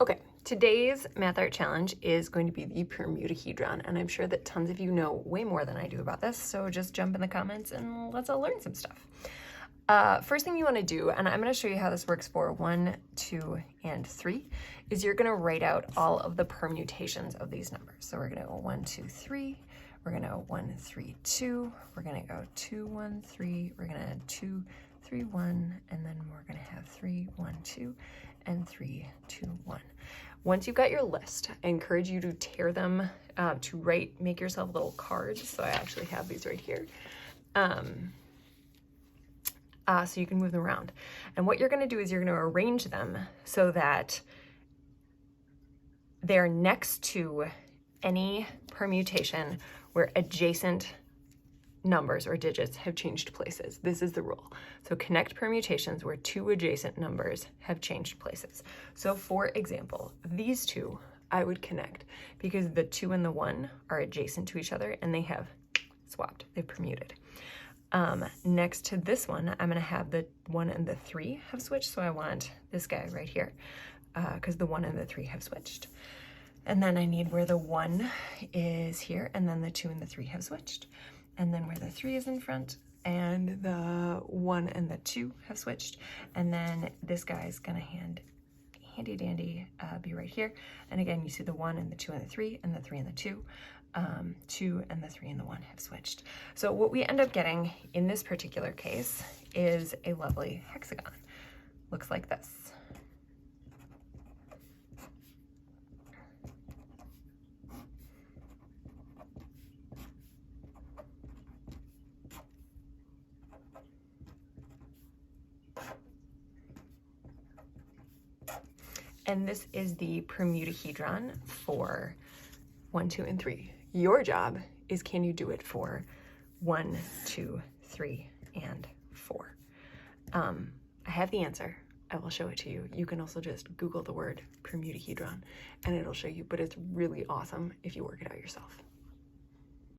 Okay, today's math art challenge is going to be the permutohedron, and I'm sure that tons of you know way more than I do about this, so just jump in the comments and let's all learn some stuff. First thing you want to do, and I'm going to show you how this works for 1, 2, and 3, is you're going to write out all of the permutations of these numbers. So we're going to go 1, 2, 3, we're going to go 1, 3, 2, we're going to go 2, 1, 3, we're going to add 2, 3, 1, and then we're going to have 3, 1, 2, and 3, 2, 1. Once you've got your list, I encourage you to tear them, make yourself little cards. So I actually have these right here. So you can move them around. And what you're going to do is you're going to arrange them so that they're next to any permutation where adjacent numbers or digits have changed places. This is the rule. So connect permutations where two adjacent numbers have changed places. So for example, these two I would connect because the 2 and the 1 are adjacent to each other and they have swapped, they've permuted. Next to this one, I'm going to have the 1 and the 3 have switched. So I want this guy right here because the 1 and the 3 have switched. And then I need where the 1 is here, and then the 2 and the 3 have switched. And then where the 3 is in front, and the 1 and the 2 have switched. And then this guy's gonna handy dandy be right here. And again, you see the 1 and the 2 and the 3, and the 3 and the 2. 2 and the 3 and the 1 have switched. So what we end up getting in this particular case is a lovely hexagon. Looks like this. And this is the permutohedron for 1, 2, and 3. Your job is, can you do it for 1, 2, 3, and 4? I have the answer. I will show it to you. You can also just Google the word permutohedron and it'll show you, but it's really awesome if you work it out yourself.